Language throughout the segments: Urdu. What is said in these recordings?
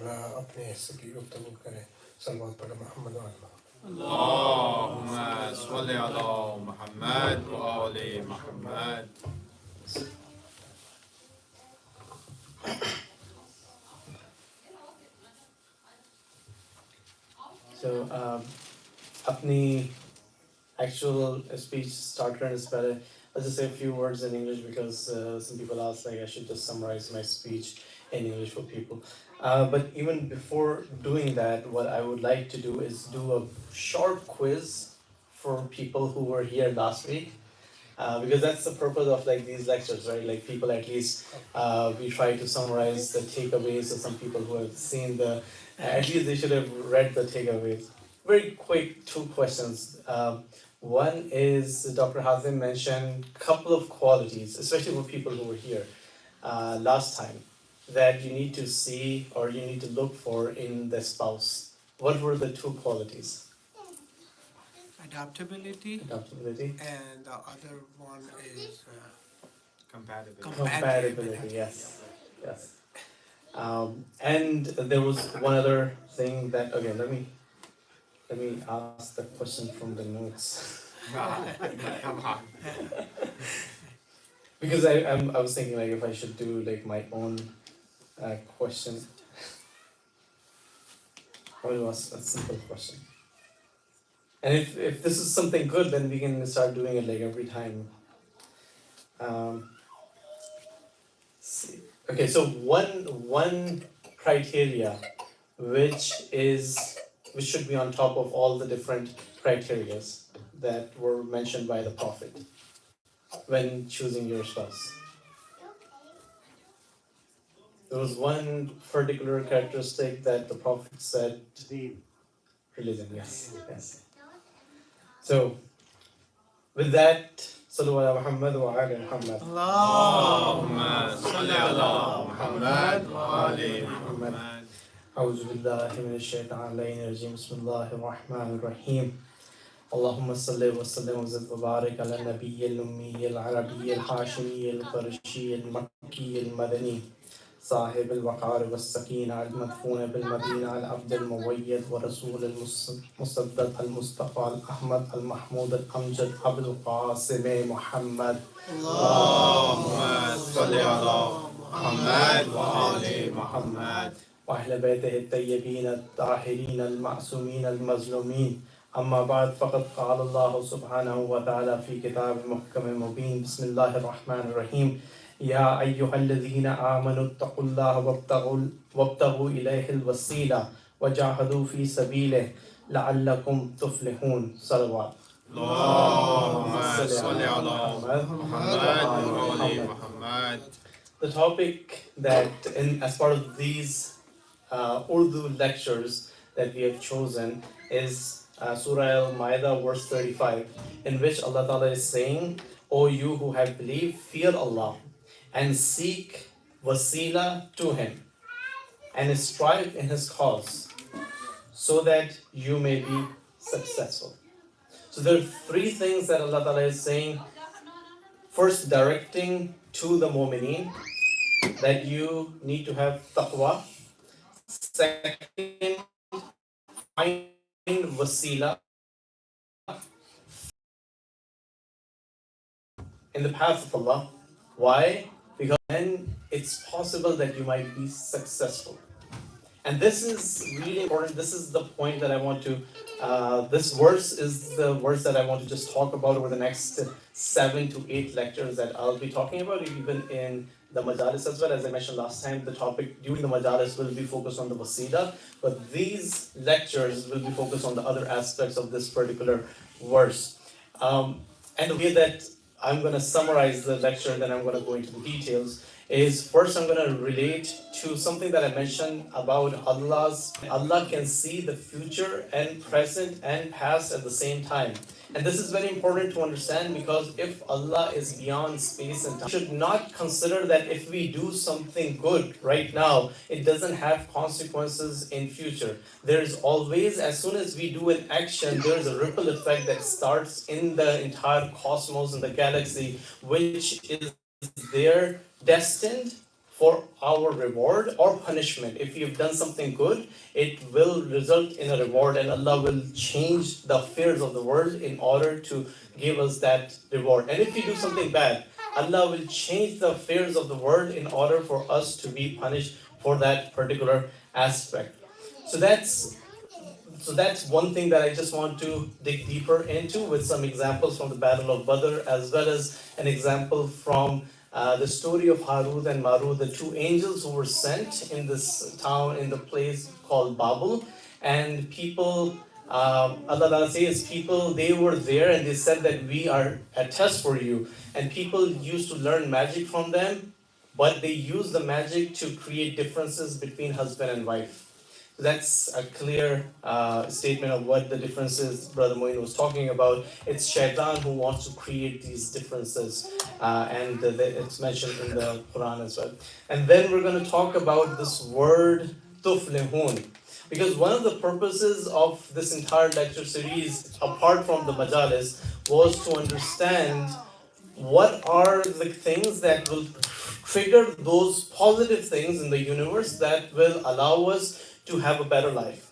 تعالیٰ اپنے حصے کی گفتگو کرے. صلوات پڑھے محمد و آل محمد. اللهم صل على محمد وآل محمد. So, اپنی actual speech start کرنے سے پہلے I'll just say a few words in English because some people ask like I should just summarize my speech in English for people. But even before doing that, what I would like to do is do a short quiz for people who were here last week. Because that's the purpose of like these lectures, right? Like people at least we try to summarize the takeaways. So some people who have seen at least they should have read the takeaways. Very quick, 2 questions. One is Dr. Hazim mentioned a couple of qualities, especially for people who were here last time, that you need to see or you need to look for in the spouse. What were the 2 qualities? Adaptability, and the other one is Compatibility. Yes. And there was one other thing that, okay, let me ask the question from the notes. Come on. Because I was thinking like if I should do like my own question. Or it was a simple question. And if this is something good, then we can start doing it like every time. See. Okay, so one criteria which should be on top of all the different criterias that were mentioned by the Prophet when choosing your spouse. There was one particular characteristic that the Prophet said. Religion, yes. So, with that, Sallu ala Muhammad wa ala Muhammad. اللهم صل على محمد وآل محمد. أعوذ بالله من الشيطان الرجيم. بسم الله الرحمن الرحيم. اللهم صل وسلم وزد وبارك على النبي الأمي العربي الحاشمي القرشي المكي المدني صاحب الوقار والسكينة المدفون بالمدينة العبد المؤيد ورسول المصدق المصطفى الأحمد المحمود الأمجد أبو القاسم محمد. اللهم صل على محمد وآل محمد. وأهل بيته الطيبين الطاهرين المعصومين المظلومين. أما بعد فقد قال الله سبحانه وتعالى في كتاب محكم مبين. بسم الله الرحمن الرحيم. يا أيها الذين آمنوا اتقوا الله وابتغوا إليه الوسيلة وجاهدوا في سبيله لعلكم تفلحون. صلوات. اللهم صل على محمد وآل محمد. The topic that as part of these Urdu lectures that we have chosen is Surah Al-Ma'idah verse 35, in which Allah Ta'ala is saying, O you who have believed, fear Allah and seek wasila to Him and strive in His cause so that you may be successful. So there are 3 things that Allah Ta'ala is saying. First, directing to the mu'mineen that you need to have taqwa. Second, find wasila in the path of Allah. Why? Because then it's possible that you might be successful. And this is really important. This is the point that I want to, this verse is the verse that I want to just talk about over the next 7 to 8 lectures that I'll be talking about, even in the majalis as well. As I mentioned last time, the topic during the majalis will be focused on the wasila, but these lectures will be focused on the other aspects of this particular verse. And the way that I'm going to summarize the lecture and then I'm going to go into the details is first I'm going to relate to something that I mentioned about Allah can see the future and present and past at the same time. And this is very important to understand because if Allah is beyond space and time, we should not consider that if we do something good right now, it doesn't have consequences in future. There is always, as soon as we do an action, there is a ripple effect that starts in the entire cosmos and the galaxy, which is there destined for our reward or punishment. If you've done something good, it will result in a reward, and Allah will change the affairs of the world in order to give us that reward. And if you do something bad, Allah will change the affairs of the world in order for us to be punished for that particular aspect. So that's one thing that I just want to dig deeper into with some examples from the Battle of Badr, as well as an example from the story of Harut and Marut, the two angels who were sent in this town, in the place called Babel. And people, Allah Ta'ala says, people, they were there and they said that we are a test for you. And people used to learn magic from them, but they used the magic to create differences between husband and wife. That's a clear statement of what the differences Brother Moin was talking about. It's Shaitan who wants to create these differences, and it's mentioned in the Quran as well. And then we're going to talk about this word tuflihun, because one of the purposes of this entire lecture series, apart from the majalis, was to understand what are the things that will trigger those positive things in the universe that will allow us to have a better life.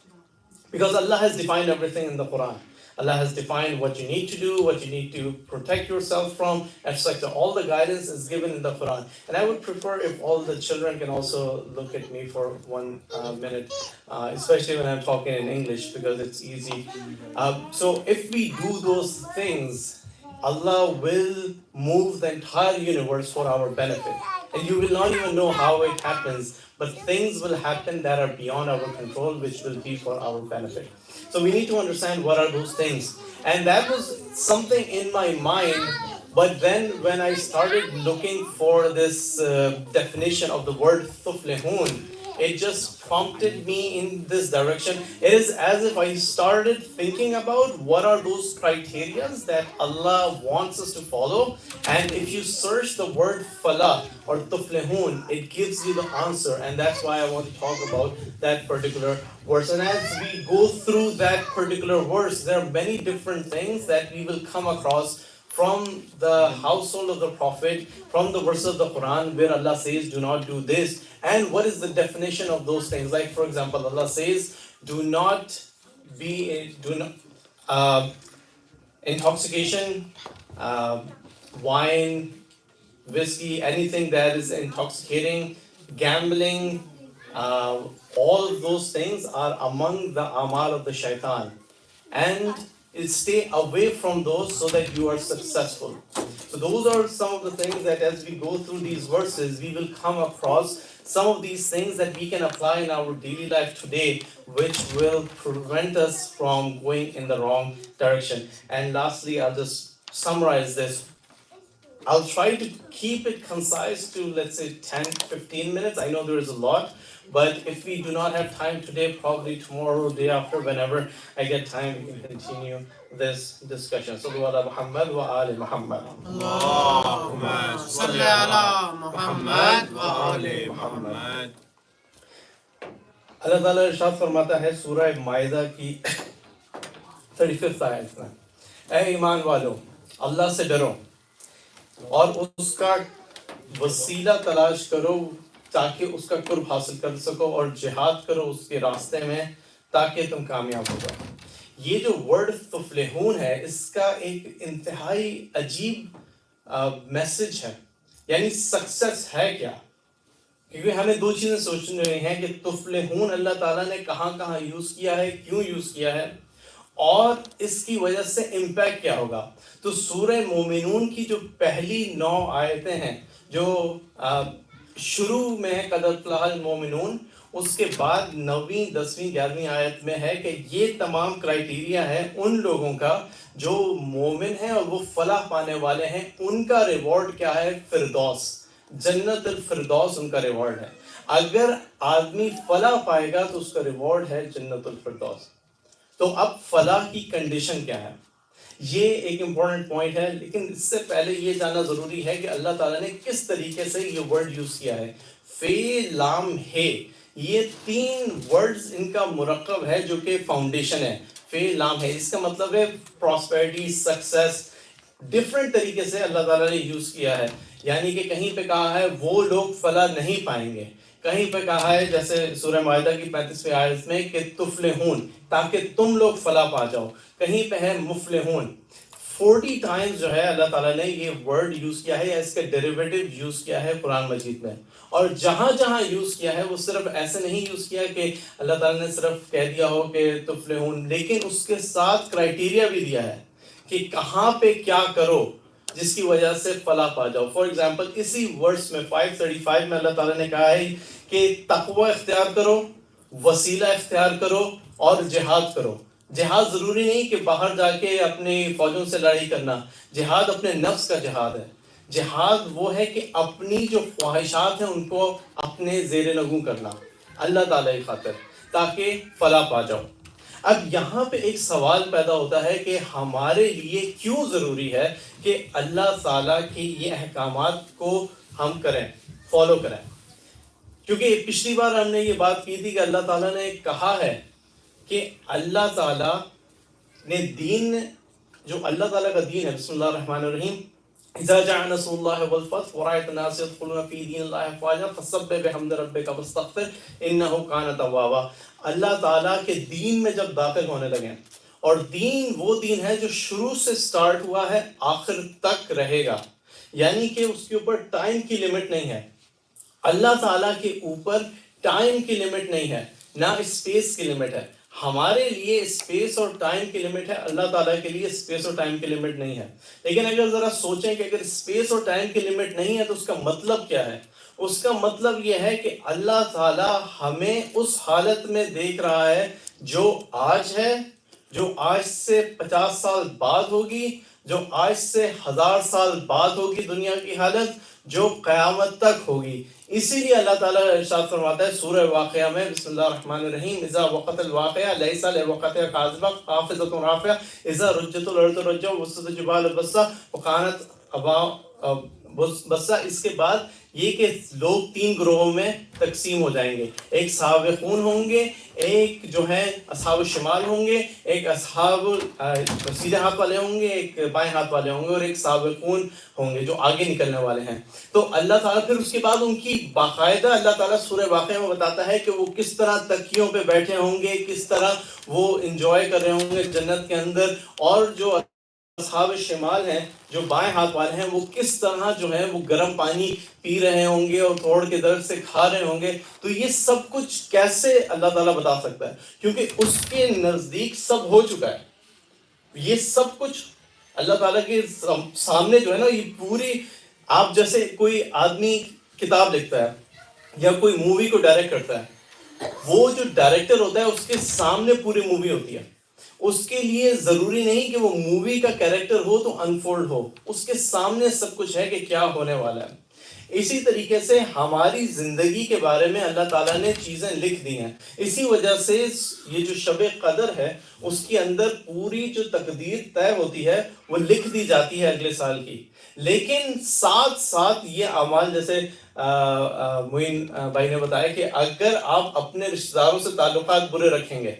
Because Allah has defined everything in the Quran. Allah has defined what you need to do, what you need to protect yourself from, etc. All the guidance is given in the Quran. And I would prefer if all the children can also look at me for 1 minute, especially when I'm talking in English, because it's easy. So if we do those things, Allah will move the entire universe for our benefit. And you will not even know how it happens, but things will happen that are beyond our control, which will be for our benefit. So we need to understand what are those things. And that was something in my mind, but then when I started looking for this definition of the word tuflihun, it just prompted me in this direction. It is as if I started thinking about what are those criteria that Allah wants us to follow. And if you search the word falah or tuflihun, it gives you the answer. And that's why I want to talk about that particular verse. And as we go through that particular verse, there are many different things that we will come across from the household of the Prophet, from the verse of the Quran where Allah says, do not do this. And what is the definition of those things? Like, for example, Allah says, do not intoxication, wine, whiskey, anything that is intoxicating, gambling, all of those things are among the amal of the shaitan. And stay away from those so that you are successful. So those are some of the things that as we go through these verses, we will come across some of these things that we can apply in our daily life today, which will prevent us from going in the wrong direction. And lastly, I'll just summarize this. I'll try to keep it concise to, let's say, 10-15 minutes. I know there is a lot, but if we do not have time today, probably tomorrow, day after, whenever I get time, we can continue this discussion. Sallu ala Muhammad wa ali Muhammad. Allahumma salli ala Muhammad wa ali Muhammad. اللہ تعالیٰ ارشاد فرماتا ہے سورہ مائدہ کی 35th آیت میں، اے ایمان والو، اللہ سے ڈرو اور اس کا وسیلہ تلاش کرو تاکہ اس کا قرب حاصل کر سکو، اور جہاد کرو اس کے راستے میں تاکہ تم کامیاب ہو جاؤ۔ یہ جو ورڈ تفلحون ہے، اس کا ایک انتہائی عجیب میسج ہے، یعنی سکسس ہے کیا؟ کیونکہ ہمیں دو چیزیں سوچنے ہیں کہ تفلحون اللہ تعالیٰ نے کہاں کہاں یوز کیا ہے، کیوں یوز کیا ہے، اور اس کی وجہ سے امپیکٹ کیا ہوگا۔ تو سورہ مومنون کی جو پہلی 9 آیتیں ہیں، جو شروع میں قد افلح المومنون، اس کے بعد 9ویں 10ویں 11ویں آیت میں ہے کہ یہ تمام کرائیٹیریا ہے ان لوگوں کا جو مومن ہیں اور وہ فلاح پانے والے ہیں۔ ان کا ریوارڈ کیا ہے؟ فردوس، جنت الفردوس ان کا ریوارڈ ہے۔ اگر آدمی فلاح پائے گا تو اس کا ریوارڈ ہے جنت الفردوس۔ تو اب فلاح کی کنڈیشن کیا ہے؟ یہ ایک امپورٹنٹ پوائنٹ ہے، لیکن اس سے پہلے یہ جاننا ضروری ہے کہ اللہ تعالیٰ نے کس طریقے سے یہ ورڈ یوز کیا ہے۔ فے لام ہے، یہ 3 ورڈز ان کا مرکب ہے جو کہ فاؤنڈیشن ہے۔ فے لام ہے، اس کا مطلب ہے پراسپیرٹی، سکسیس۔ ڈفرینٹ طریقے سے اللہ تعالیٰ نے یوز کیا ہے۔ یعنی کہ کہیں پہ کہا ہے وہ لوگ فلاح نہیں پائیں گے، کہیں پہ کہا ہے جیسے سورہ معاہدہ کی 35ویں آیت میں کہ تفلحون، تاکہ تم لوگ فلاح پا جاؤ، کہیں پہ ہے مفلحون۔ 40 ٹائمز جو ہے اللہ تعالیٰ نے یہ ورڈ یوز کیا ہے یا اس کا ڈیریویٹو یوز کیا ہے قرآن مجید میں، اور جہاں جہاں یوز کیا ہے وہ صرف ایسے نہیں یوز کیا کہ اللہ تعالیٰ نے صرف کہہ دیا ہو کہ تفلحون، لیکن اس کے ساتھ کرائٹیریا بھی دیا ہے کہ کہاں پہ کیا کرو جس کی وجہ سے فلاح پا جاؤ۔ فار ایگزامپل اسی ورس میں 535 میں اللہ تعالیٰ نے کہا ہے کہ تقوی اختیار کرو، وسیلہ اختیار کرو اور جہاد کرو۔ جہاد ضروری نہیں کہ باہر جا کے اپنی فوجوں سے لڑائی کرنا، جہاد اپنے نفس کا جہاد ہے۔ جہاد وہ ہے کہ اپنی جو خواہشات ہیں ان کو اپنے زیر نگوں کرنا اللہ تعالیٰ کی خاطر، تاکہ فلاح پا جاؤ۔ اب یہاں پہ ایک سوال پیدا ہوتا ہے کہ ہمارے لیے کیوں ضروری ہے کہ اللہ تعالیٰ کی یہ احکامات کو ہم کریں، فالو کریں؟ کیونکہ پچھلی بار ہم نے یہ بات کی تھی کہ اللہ تعالیٰ نے کہا ہے کہ اللہ تعالیٰ نے دین، جو اللہ تعالیٰ کا دین ہے، بسم اللہ الرحمن الرحیم، اذا جاء نصر اللہ والفتح ورأيت الناس يدخلون في دين الله افواجا فسبح بحمد ربك واستغفر انه كان توابا۔ اللہ تعالیٰ کے دین میں جب داخل ہونے لگے، اور دین وہ دین ہے جو شروع سے سٹارٹ ہوا ہے آخر تک رہے گا، یعنی کہ اس کے اوپر ٹائم کی لمٹ نہیں ہے۔ اللہ تعالیٰ کے اوپر ٹائم کی لمٹ نہیں ہے، نہ اسپیس کی لمٹ ہے۔ ہمارے لیے اسپیس اور ٹائم کی لمٹ ہے، اللہ تعالیٰ کے لیے اسپیس اور ٹائم کی لمٹ نہیں ہے۔ لیکن اگر ذرا سوچیں کہ اگر اسپیس اور ٹائم کی لمٹ نہیں ہے تو اس کا مطلب کیا ہے؟ اس کا مطلب یہ ہے کہ اللہ تعالیٰ ہمیں اس حالت میں دیکھ رہا ہے جو آج ہے، جو آج سے 50 سال بعد ہوگی، جو آج سے 1000 سال بعد ہوگی دنیا کی حالت، جو قیامت تک ہوگی۔ اسی لیے اللہ تعالیٰ ارشاد فرماتا ہے سورہ واقعہ میں، بسم اللہ الرحمن الرحیم، اذا وقت الواقعہ لیس لوقتها کاذبہ خافضۃ رافعہ اذا رجت الارض رجا وبست الجبال بسا وکانت ابا بسا۔ اس کے بعد یہ کہ لوگ 3 گروہوں میں تقسیم ہو جائیں گے، ایک سابقون ہوں گے، ایک جو ہے اصحاب الشمال ہوں گے، ایک اصحاب سیدھے ہاتھ والے ہوں گے، ایک بائیں ہاتھ والے ہوں گے، اور ایک سابقون ہوں گے جو آگے نکلنے والے ہیں۔ تو اللہ تعالیٰ پھر اس کے بعد ان کی باقاعدہ اللہ تعالیٰ سورہ واقعہ میں بتاتا ہے کہ وہ کس طرح تکیوں پہ بیٹھے ہوں گے، کس طرح وہ انجوائے کر رہے ہوں گے جنت کے اندر، اور جو اصحاب شمال ہیں، جو بائیں ہاتھ والے ہیں، وہ کس طرح جو ہے وہ گرم پانی پی رہے ہوں گے اور توڑ کے درخت سے کھا رہے ہوں گے۔ تو یہ سب کچھ کیسے اللہ تعالیٰ بتا سکتا ہے؟ کیونکہ اس کے نزدیک سب ہو چکا ہے۔ یہ سب کچھ اللہ تعالیٰ کے سامنے جو ہے نا، یہ پوری، آپ جیسے کوئی آدمی کتاب لکھتا ہے یا کوئی مووی کو ڈائریکٹ کرتا ہے، وہ جو ڈائریکٹر ہوتا ہے اس کے سامنے پوری مووی ہوتی ہے۔ اس کے لیے ضروری نہیں کہ وہ مووی کا کیریکٹر ہو تو انفولڈ ہو، اس کے سامنے سب کچھ ہے کہ کیا ہونے والا ہے۔ اسی طریقے سے ہماری زندگی کے بارے میں اللہ تعالیٰ نے چیزیں لکھ دی ہیں، اسی وجہ سے یہ جو شب قدر ہے اس کے اندر پوری جو تقدیر طے ہوتی ہے وہ لکھ دی جاتی ہے اگلے سال کی۔ لیکن ساتھ ساتھ یہ اعمال، جیسے معین بھائی نے بتایا کہ اگر آپ اپنے رشتہ داروں سے تعلقات برے رکھیں گے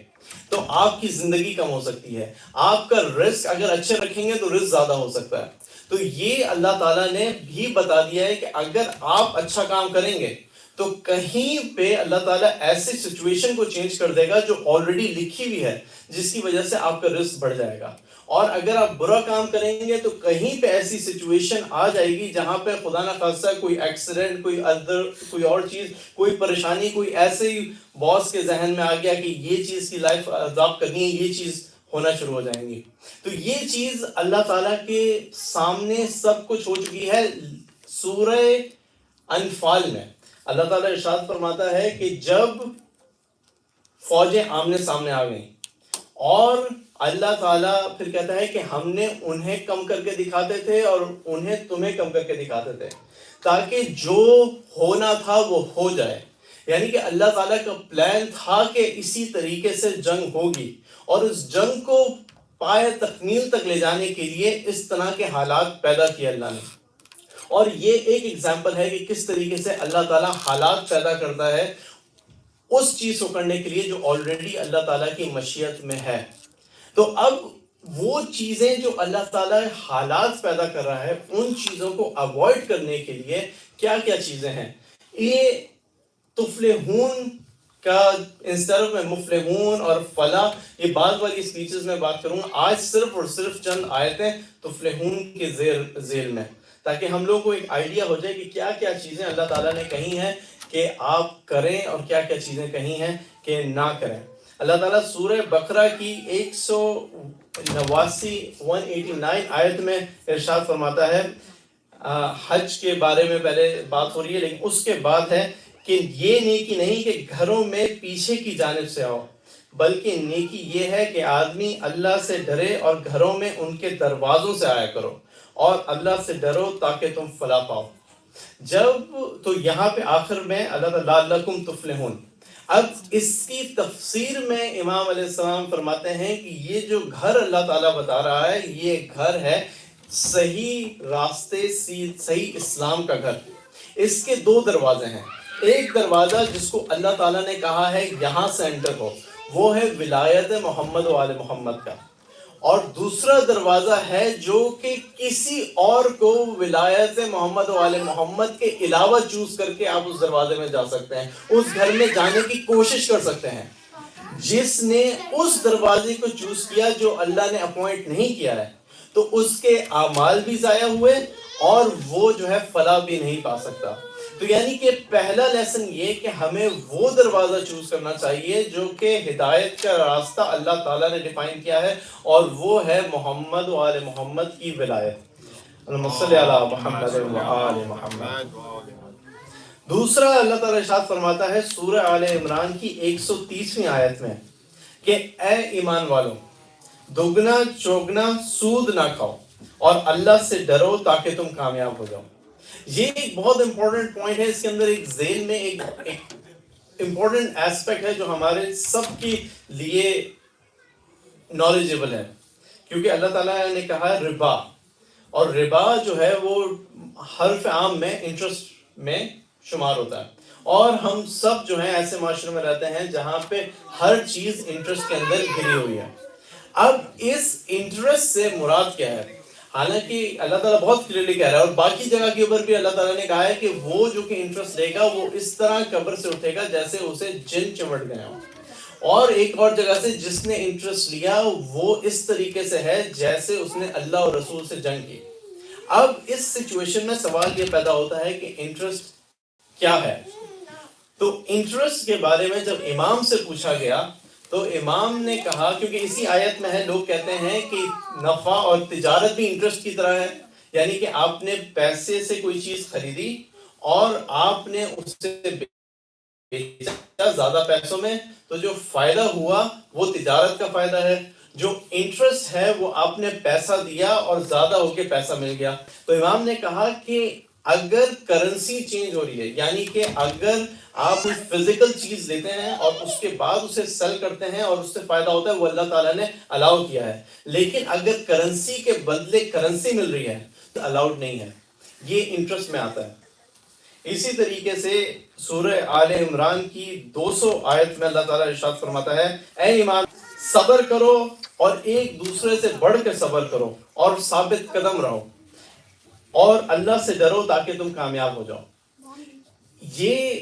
تو آپ کی زندگی کم ہو سکتی ہے، آپ کا رزق اگر اچھے رکھیں گے تو رزق زیادہ ہو سکتا ہے۔ تو یہ اللہ تعالیٰ نے بھی بتا دیا ہے کہ اگر آپ اچھا کام کریں گے تو کہیں پہ اللہ تعالیٰ ایسی سچویشن کو چینج کر دے گا جو آلریڈی لکھی ہوئی ہے، جس کی وجہ سے آپ کا رزق بڑھ جائے گا۔ اور اگر آپ برا کام کریں گے تو کہیں پہ ایسی سچویشن آ جائے گی جہاں پہ خدا نہ خاصہ کوئی ایکسیڈنٹ، کوئی اور چیز، کوئی پریشانی، کوئی ایسے ہی باس کے ذہن میں آ گیا کہ یہ چیز کی لائف اڈاپٹ کرنی ہے، یہ چیز ہونا شروع ہو جائیں گی۔ تو یہ چیز اللہ تعالیٰ کے سامنے سب کچھ ہو چکی ہے۔ سورہ انفال میں اللہ تعالیٰ ارشاد فرماتا ہے کہ جب فوجیں آمنے سامنے آ گئیں، اور اللہ تعالیٰ پھر کہتا ہے کہ ہم نے انہیں کم کر کے دکھاتے تھے اور انہیں تمہیں کم کر کے دکھاتے تھے، تاکہ جو ہونا تھا وہ ہو جائے۔ یعنی کہ اللہ تعالیٰ کا پلان تھا کہ اسی طریقے سے جنگ ہوگی، اور اس جنگ کو پائے تکمیل تک لے جانے کے لیے اس طرح کے حالات پیدا کیے اللہ نے۔ اور یہ ایک ایگزامپل ہے کہ کس طریقے سے اللہ تعالیٰ حالات پیدا کرتا ہے اس چیز کو کرنے کے لیے جو آلریڈی اللہ تعالیٰ کی مشیت میں ہے۔ تو اب وہ چیزیں جو اللہ تعالیٰ حالات پیدا کر رہا ہے ان چیزوں کو اوائڈ کرنے کے لیے کیا کیا چیزیں ہیں. یہ تفلحون کا انسٹر میں مفلحون اور فلاح یہ بعد والی اسپیچز میں بات کروں گا. آج صرف اور صرف چند آیتیں تفلحون کے ذیل میں تاکہ ہم لوگوں کو ایک آئیڈیا ہو جائے کہ کیا کیا چیزیں اللہ تعالیٰ نے کہی ہیں کہ آپ کریں اور کیا کیا چیزیں کہی ہیں کہ نہ کریں. اللہ تعالیٰ سورہ بقرہ کی 189 آیت میں ارشاد فرماتا ہے. حج کے بارے میں پہلے بات ہو رہی ہے لیکن اس کے بعد ہے کہ یہ نیکی نہیں کہ گھروں میں پیچھے کی جانب سے آؤ بلکہ نیکی یہ ہے کہ آدمی اللہ سے ڈرے اور گھروں میں ان کے دروازوں سے آیا کرو اور اللہ سے ڈرو تاکہ تم فلاح پاؤ. جب تو یہاں پہ آخر میں اللہ تعالیٰ لعلکم تفلحون. اب اس کی تفسیر میں امام علیہ السلام فرماتے ہیں کہ یہ جو گھر اللہ تعالیٰ بتا رہا ہے یہ گھر ہے صحیح راستے صحیح اسلام کا گھر. اس کے دو دروازے ہیں. ایک دروازہ جس کو اللہ تعالیٰ نے کہا ہے یہاں سے انٹر ہو وہ ہے ولایت محمد و آل محمد کا, اور دوسرا دروازہ ہے جو کہ کسی اور کو ولایت محمد و آل محمد کے علاوہ چوز کر کے آپ اس دروازے میں جا سکتے ہیں, اس گھر میں جانے کی کوشش کر سکتے ہیں. جس نے اس دروازے کو چوز کیا جو اللہ نے اپوائنٹ نہیں کیا ہے تو اس کے اعمال بھی ضائع ہوئے اور وہ جو ہے فلاح بھی نہیں پا سکتا. تو یعنی کہ پہلا لیسن یہ کہ ہمیں وہ دروازہ چوز کرنا چاہیے جو کہ ہدایت کا راستہ اللہ تعالیٰ نے ڈیفائن کیا ہے اور وہ ہے محمد و آل محمد کی ولایت. اللہم صلی علی محمد و آل محمد. دوسرا اللہ تعالیٰ ارشاد فرماتا ہے سورہ آل عمران کی 130ویں آیت میں کہ اے ایمان والو دوگنا چوگنا سود نہ کھاؤ اور اللہ سے ڈرو تاکہ تم کامیاب ہو جاؤ. یہ ایک بہت امپورٹنٹ پوائنٹ ہے. اس کے اندر ایک ذہن میں ایک امپورٹنٹ ایسپیکٹ ہے جو ہمارے سب کے لیے نالجبل ہے, کیونکہ اللہ تعالیٰ نے کہا ہے ربا, اور ربا جو ہے وہ حرف عام میں انٹرسٹ میں شمار ہوتا ہے, اور ہم سب جو ہیں ایسے معاشرے میں رہتے ہیں جہاں پہ ہر چیز انٹرسٹ کے اندر گھری ہوئی ہے. اب اس انٹرسٹ سے مراد کیا ہے؟ حالانکہ اللہ تعالیٰ بہت کلیئرلی کہہ رہا ہے, اور باقی جگہ کے اوپر بھی اللہ تعالیٰ نے کہا ہے کہ وہ جو کہ انٹرسٹ لے گا وہ اس طرح قبر سے اٹھے گا جیسے اسے جن چمٹ گئے ہوں, اور ایک اور جگہ سے جس نے انٹرسٹ لیا وہ اس طریقے سے ہے جیسے اس نے اللہ اور رسول سے جنگ کی. اب اس سچویشن میں سوال یہ پیدا ہوتا ہے کہ انٹرسٹ کیا ہے. تو انٹرسٹ کے بارے میں جب امام سے پوچھا گیا تو امام نے کہا, کیونکہ اسی آیت میں ہے, لوگ کہتے ہیں کہ نفع اور تجارت بھی انٹرسٹ کی طرح ہے, یعنی کہ آپ نے پیسے سے کوئی چیز خریدی اور آپ نے اس سے بیچا زیادہ پیسوں میں تو جو فائدہ ہوا وہ تجارت کا فائدہ ہے. جو انٹرسٹ ہے وہ آپ نے پیسہ دیا اور زیادہ ہو کے پیسہ مل گیا. تو امام نے کہا کہ اگر کرنسی چینج ہو رہی ہے, یعنی کہ اگر آپ کوئی فزیکل چیز لیتے ہیں اور اس کے بعد اسے سیل کرتے ہیں اور اس سے فائدہ ہوتا ہے, وہ اللہ تعالیٰ نے الاؤ کیا ہے. لیکن اگر کرنسی کے بدلے کرنسی مل رہی ہے تو الاؤڈ نہیں ہے, یہ انٹرسٹ میں آتا ہے. اسی طریقے سے سورہ آل عمران کی 200 آیت میں اللہ تعالیٰ ارشاد فرماتا ہے اے ایمان صبر کرو اور ایک دوسرے سے بڑھ کے صبر کرو اور ثابت قدم رہو اور اللہ سے ڈرو تاکہ تم کامیاب ہو جاؤ. یہ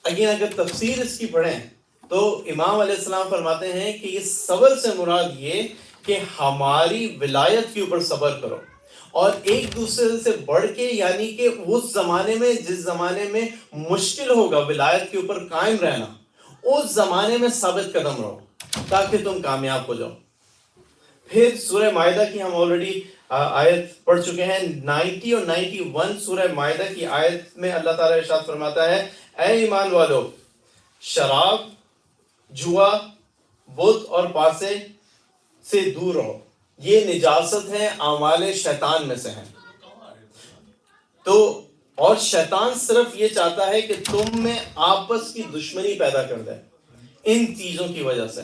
اگین اگر تفسیر اس کی پڑھیں تو امام علیہ السلام فرماتے ہیں کہ یہ صبر سے مراد یہ کہ ہماری ولایت کے اوپر صبر کرو اور ایک دوسرے سے بڑھ کے, یعنی کہ اس زمانے میں جس زمانے میں مشکل ہوگا ولایت کے اوپر قائم رہنا, اس زمانے میں ثابت قدم رہو تاکہ تم کامیاب ہو جاؤ. پھر سورہ مائدہ کی ہم آلریڈی آیت پڑھ چکے ہیں 90 اور 91 سورہ مائدہ کی آیت میں اللہ تعالیٰ ارشاد فرماتا ہے اے ایمان والو شراب, جوا, بت اور پاسے سے دور رہو, یہ نجاست ہے, اعمال شیطان میں سے ہیں. تو اور شیطان صرف یہ چاہتا ہے کہ تم میں آپس کی دشمنی پیدا کر دے ان چیزوں کی وجہ سے.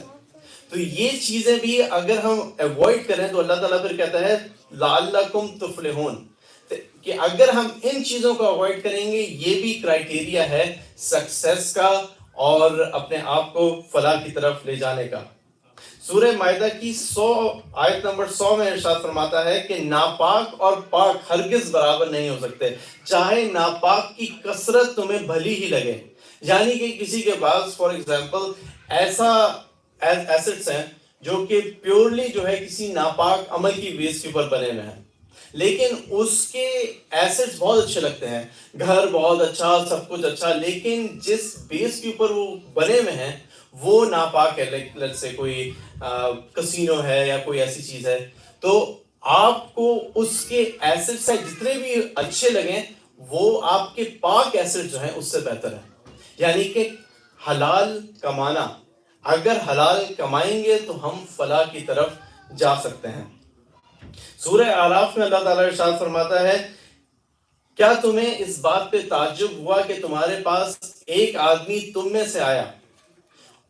تو یہ چیزیں بھی اگر ہم ایوائڈ کریں تو اللہ تعالیٰ پھر کہتا ہے لعلکم تفلحون, کہ اگر ہم ان چیزوں کو اوائڈ کریں گے یہ بھی کرائیٹیریا ہے سکسیس کا اور اپنے آپ کو فلاح کی طرف لے جانے کا. سورہ مائدہ کی 100 آیت نمبر 100 میں ارشاد فرماتا ہے کہ ناپاک اور پاک ہرگز برابر نہیں ہو سکتے، چاہے ناپاک کی کثرت تمہیں بھلی ہی لگے. یعنی کہ کسی کے پاس فار ایگزامپل ایسا ایسٹس ہیں جو کہ پیورلی جو ہے کسی ناپاک عمل کی بیس کے اوپر بنے ہوئے ہیں، لیکن اس کے ایسٹس بہت اچھے لگتے ہیں، گھر بہت اچھا، سب کچھ اچھا، لیکن جس بیس کے اوپر وہ بنے ہوئے ہیں وہ ناپاک ہے. لیٹ سے کوئی کسینو ہے یا کوئی ایسی چیز ہے، تو آپ کو اس کے ایسٹس سے جتنے بھی اچھے لگیں وہ آپ کے پاک ایسٹ جو ہیں اس سے بہتر ہے. یعنی کہ حلال کمانا، اگر حلال کمائیں گے تو ہم فلاح کی طرف جا سکتے ہیں. سورہ اعراف میں اللہ تعالیٰ ارشاد فرماتا ہے کیا تمہیں اس بات پہ تعجب ہوا کہ تمہارے پاس ایک آدمی تم میں سے آیا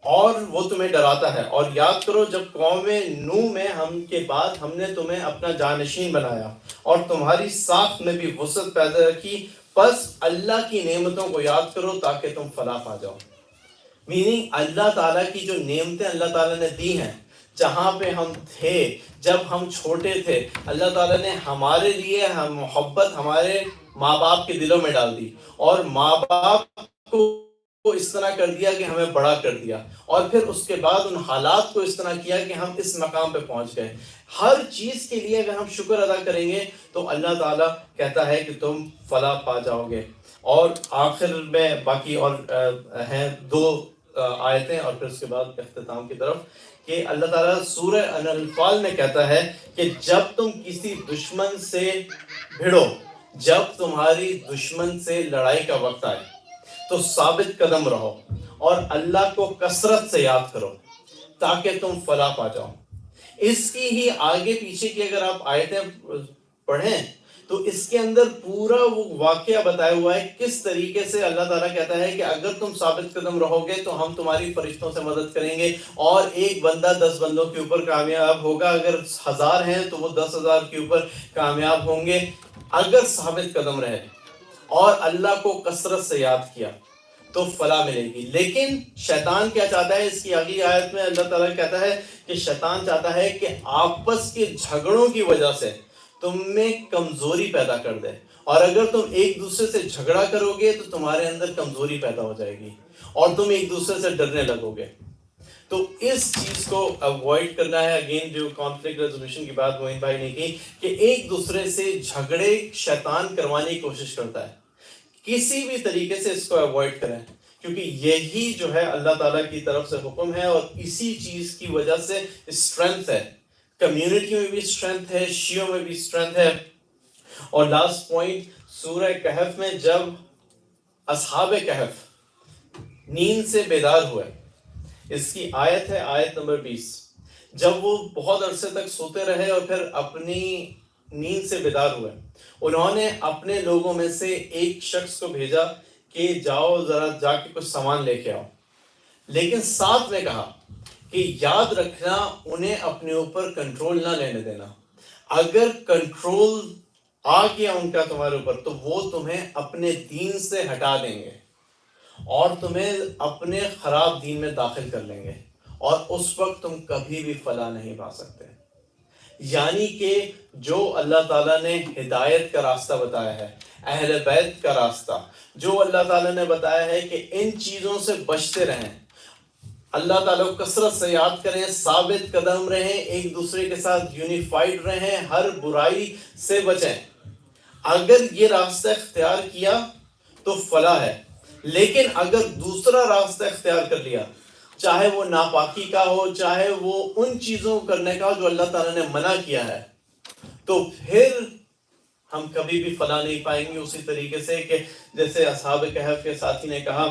اور وہ تمہیں ڈراتا ہے، اور یاد کرو جب قوم نوح میں ہم کے بعد ہم نے تمہیں اپنا جانشین بنایا اور تمہاری ساکھ میں بھی وسعت پیدا رکھی، پس اللہ کی نعمتوں کو یاد کرو تاکہ تم فلاح پا جاؤ. میننگ اللہ تعالیٰ کی جو نعمتیں اللہ تعالیٰ نے دی ہیں، جہاں پہ ہم تھے جب ہم چھوٹے تھے، اللہ تعالیٰ نے ہمارے لیے محبت ہمارے ماں باپ کے دلوں میں ڈال دی، اور ماں باپ کو اس طرح کر دیا کہ ہمیں بڑا کر دیا، اور پھر اس کے بعد ان حالات کو اس طرح کیا کہ ہم اس مقام پہ پہنچ گئے. ہر چیز کے لیے اگر ہم شکر ادا کریں گے تو اللہ تعالیٰ کہتا ہے کہ تم فلاح پا جاؤ گے. اور آخر میں باقی اور ہیں 2 آیتیں اور پھر اس کے بعد اختتام کی طرف، کہ اللہ تعالیٰ سورہ انفال میں کہتا ہے کہ جب تم کسی دشمن سے بھڑو، جب تمہاری دشمن سے لڑائی کا وقت آئے تو ثابت قدم رہو اور اللہ کو کثرت سے یاد کرو تاکہ تم فلاح پا جاؤ. اس کی ہی آگے پیچھے کی اگر آپ آیتیں پڑھیں تو اس کے اندر پورا وہ واقعہ بتایا ہوا ہے کس طریقے سے اللہ تعالیٰ کہتا ہے کہ اگر تم ثابت قدم رہو گے تو ہم تمہاری فرشتوں سے مدد کریں گے، اور ایک بندہ 10 بندوں کے اوپر کامیاب ہوگا، اگر 1000 ہیں تو وہ 10,000 کے اوپر کامیاب ہوں گے اگر ثابت قدم رہے اور اللہ کو کثرت سے یاد کیا تو فلاح ملے گی. لیکن شیطان کیا چاہتا ہے؟ اس کی اگلی آیت میں اللہ تعالیٰ کہتا ہے کہ شیطان چاہتا ہے کہ آپس کے جھگڑوں کی وجہ سے تم میں کمزوری پیدا کر دے، اور اگر تم ایک دوسرے سے جھگڑا کرو گے تو تمہارے اندر کمزوری پیدا ہو جائے گی اور تم ایک دوسرے سے ڈرنے لگو گے. تو اس چیز کو اوائڈ کرنا ہے. اگین جو کانفلکٹ ریزولوشن کی بات موہن بھائی نے کی کہ ایک دوسرے سے جھگڑے شیطان کروانے کی کوشش کرتا ہے، کسی بھی طریقے سے اس کو اوائڈ کریں، کیونکہ یہی جو ہے اللہ تعالیٰ کی طرف سے حکم ہے، اور اسی چیز کی وجہ سے اسٹرینتھ ہے. کمیونٹی میں بھی اسٹرینتھ ہے، شیعوں میں بھی اسٹرینتھ ہے. اور لاسٹ پوائنٹ سورہ کہف میں جب اصحاب کہف نیند سے بیدار ہوئے، اس کی آیت ہے آیت نمبر 20، جب وہ بہت عرصے تک سوتے رہے اور پھر اپنی نیند سے بیدار ہوئے، انہوں نے اپنے لوگوں میں سے ایک شخص کو بھیجا کہ جاؤ ذرا جا کے کچھ سامان لے کے آؤ، لیکن ساتھ میں کہا کہ یاد رکھنا انہیں اپنے اوپر کنٹرول نہ لینے دینا. اگر کنٹرول آ گیا ان کا تمہارے اوپر تو وہ تمہیں اپنے دین سے ہٹا دیں گے اور تمہیں اپنے خراب دین میں داخل کر لیں گے، اور اس وقت تم کبھی بھی فلاح نہیں پا سکتے. یعنی کہ جو اللہ تعالیٰ نے ہدایت کا راستہ بتایا ہے، اہل بیت کا راستہ، جو اللہ تعالیٰ نے بتایا ہے کہ ان چیزوں سے بچتے رہیں، اللہ تعالیٰ کو کثرت سے یاد کریں، ثابت قدم رہیں، ایک دوسرے کے ساتھ یونیفائڈ رہیں، ہر برائی سے بچیں. اگر یہ راستہ اختیار کیا تو فلاح ہے. لیکن اگر دوسرا راستہ اختیار کر لیا، چاہے وہ ناپاکی کا ہو، چاہے وہ ان چیزوں کو کرنے کا ہو جو اللہ تعالیٰ نے منع کیا ہے، تو پھر ہم کبھی بھی فلاح نہیں پائیں گے. اسی طریقے سے کہ جیسے اصحاب کہف کے ساتھی نے کہا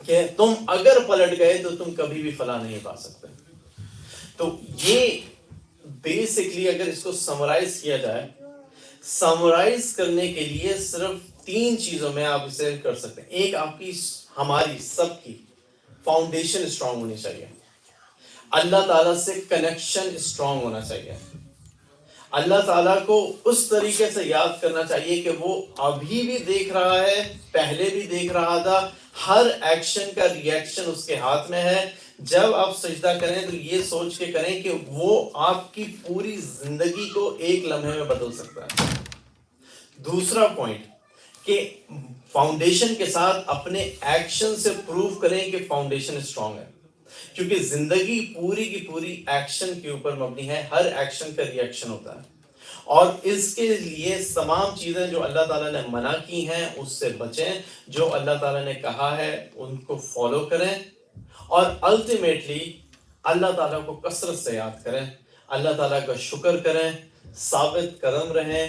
کہ تم اگر پلٹ گئے تو تم کبھی بھی فلاح نہیں پا سکتے. تو یہ بیسکلی اگر اس کو سمرائز کیا جائے، سمرائز کرنے کے لیے صرف 3 چیزوں میں آپ اسے کر سکتے ہیں. ایک، آپ کی ہماری سب کی فاؤنڈیشن اسٹرانگ ہونی چاہیے، اللہ تعالیٰ سے کنیکشن اسٹرانگ ہونا چاہیے، اللہ تعالیٰ کو اس طریقے سے یاد کرنا چاہیے کہ وہ ابھی بھی دیکھ رہا ہے، پہلے بھی دیکھ رہا تھا، ہر ایکشن کا ری ایکشن اس کے ہاتھ میں ہے. جب آپ سجدہ کریں تو یہ سوچ کے کریں کہ وہ آپ کی پوری زندگی کو ایک لمحے میں بدل سکتا ہے. دوسرا پوائنٹ کہ فاؤنڈیشن کے ساتھ اپنے ایکشن سے پروف کریں کہ فاؤنڈیشن اسٹرانگ ہے، کیونکہ زندگی پوری کی پوری ایکشن کے اوپر مبنی ہے. ہر ایکشن کا ری ایکشن ہوتا ہے، اور اس کے لیے تمام چیزیں جو اللہ تعالیٰ نے منع کی ہیں اس سے بچیں، جو اللہ تعالیٰ نے کہا ہے ان کو فالو کریں، اور الٹیمیٹلی اللہ تعالیٰ کو کثرت سے یاد کریں، اللہ تعالیٰ کا شکر کریں، ثابت قدم رہیں.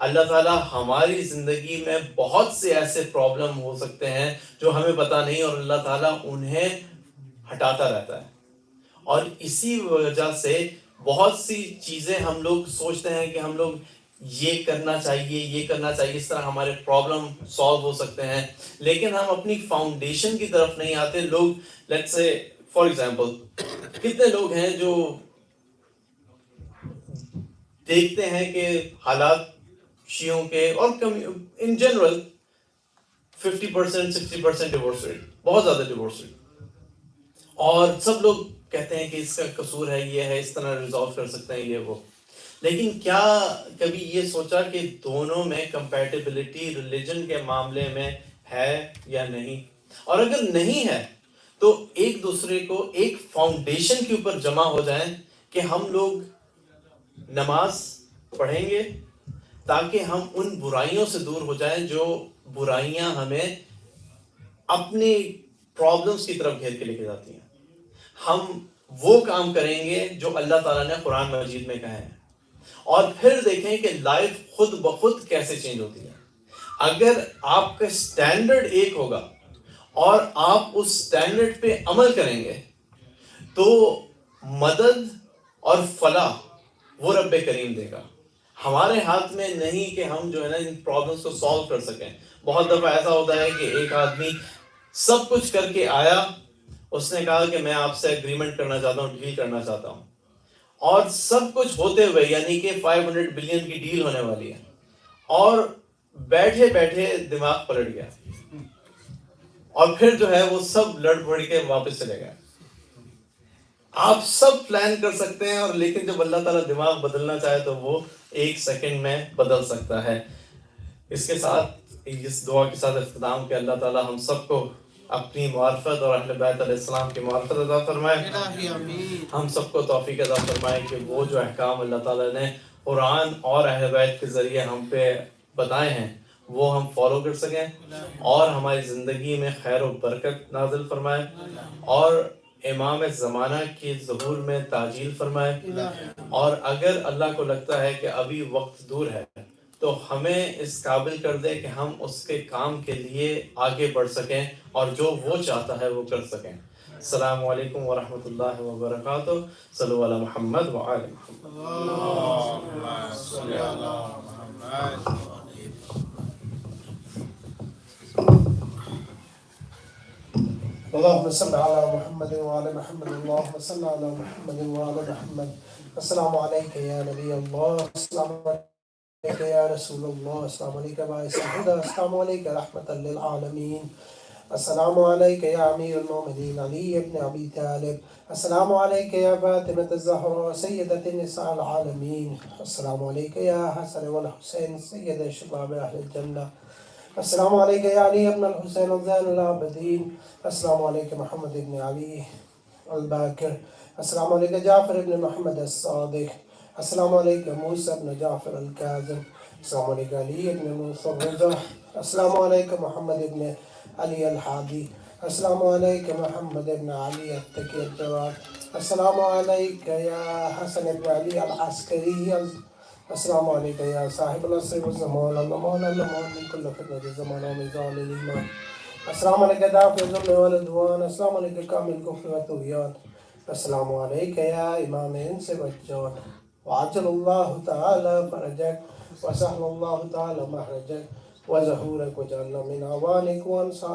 اللہ تعالیٰ ہماری زندگی میں بہت سے ایسے پرابلم ہو سکتے ہیں جو ہمیں پتہ نہیں، اور اللہ تعالیٰ انہیں ہٹاتا رہتا ہے. اور اسی وجہ سے بہت سی چیزیں ہم لوگ سوچتے ہیں کہ ہم لوگ یہ کرنا چاہیے، اس طرح ہمارے پرابلم سالو ہو سکتے ہیں، لیکن ہم اپنی فاؤنڈیشن کی طرف نہیں آتے. لوگ لیٹس سے فار ایگزامپل کتنے لوگ ہیں جو دیکھتے ہیں کہ حالات شیعوں کے اور ان جنرل 50% 60% ڈیورس ریٹ، بہت زیادہ ڈیورس ریٹ، اور سب لوگ کہتے ہیں کہ اس کا قصور ہے، یہ ہے، اس طرح ریزالو کر سکتے ہیں یہ وہ. لیکن کیا کبھی یہ سوچا کہ دونوں میں کمپیٹیبلٹی ریلیجن کے معاملے میں ہے یا نہیں؟ اور اگر نہیں ہے تو ایک دوسرے کو ایک فاؤنڈیشن کے اوپر جمع ہو جائیں کہ ہم لوگ نماز پڑھیں گے تاکہ ہم ان برائیوں سے دور ہو جائیں جو برائیاں ہمیں اپنی پرابلمس کی طرف گھیر کے لے کے جاتی ہیں. ہم وہ کام کریں گے جو اللہ تعالیٰ نے قرآن مجید میں کہا ہے، اور پھر دیکھیں کہ لائف خود بخود کیسے چینج ہوتی ہے. اگر آپ کا سٹینڈرڈ ایک ہوگا اور آپ اس سٹینڈرڈ پہ عمل کریں گے تو مدد اور فلاح وہ رب کریم دے گا. ہمارے ہاتھ میں نہیں کہ ہم جو ہے نا ان پرابلمس کو سالو کر سکیں. بہت دفعہ ایسا ہوتا ہے کہ ایک آدمی سب کچھ کر کے آیا، اس نے کہا کہ میں آپ سے اگریمنٹ کرنا چاہتا ہوں، ڈیل کرنا چاہتا ہوں، اور سب کچھ ہوتے ہوئے یعنی کہ 500 بلین کی ڈیل ہونے والی ہے، اور بیٹھے بیٹھے دماغ پلٹ گیا، اور پھر جو ہے وہ سب لڑ پڑ کے واپس چلے گئے. آپ سب پلان کر سکتے ہیں، اور لیکن جب اللہ تعالیٰ دماغ بدلنا چاہے تو وہ 1 سیکنڈ میں بدل سکتا ہے. اس کے ساتھ اس دعا کے ساتھ اختتام کہ اللہ تعالیٰ ہم سب کو اپنی معرفت اور اہل بیت علیہ السلام کی معرفت عطا فرمائے. ہم سب کو توفیق عطا فرمائے کہ وہ جو احکام اللہ تعالیٰ نے قرآن اور اہل بیت کے ذریعے ہم پہ بتائے ہیں وہ ہم فالو کر سکیں، اور ہماری زندگی میں خیر و برکت نازل فرمائے، اور امام زمانہ کی ظہور میں تعجیل فرمائے. اور اگر اللہ کو لگتا ہے کہ ابھی وقت دور ہے تو ہمیں اس قابل کر دے کہ ہم اس کے کام کے لیے آگے بڑھ سکیں اور جو وہ چاہتا ہے وہ کر سکیں. السلام علیکم ورحمۃ اللہ وبرکاتہ. صلو علی محمد وآل محمد. اللهم صل على محمد وعلى محمد. اللهم صل على محمد وعلى محمد. السلام عليك يا نبي الله، السلام عليك يا رسول الله، السلام عليك باعث الهدى، السلام عليك رحمة للعالمين، السلام عليك يا أمير المؤمنين علي بن أبي طالب، السلام عليك يا فاطمة الزهراء سيدة النساء العالمين، السلام عليك يا حسن والحسين سيد شباب أهل الجنة، السلام عليك يا علي بن الحسين زين العابدين، السلام عليك محمد بن علي الباكر، السلام عليك جعفر بن محمد الصادق، السلام عليك موسى بن جعفر الكاظم، السلام عليك علي بن موسى الرضا، السلام عليك محمد بن علي الحادي، السلام عليك محمد بن علي التقي الجواد، السلام عليك يا حسن بن علي العسكري، السلام عليك يا صاحب العصر والزمان، اللهم من كل فتنة الزمان ومزال الإيمان، السلام عليك دافع الظلم والعدوان، السلام عليك كامل الكفر والطغيان، السلام عليك يا إمام الإنس والجان، وعجل الله تعالى فرجك، وسهل الله تعالى مخرجك، وزهورك، وجعلنا من أعوانك وأنصارك.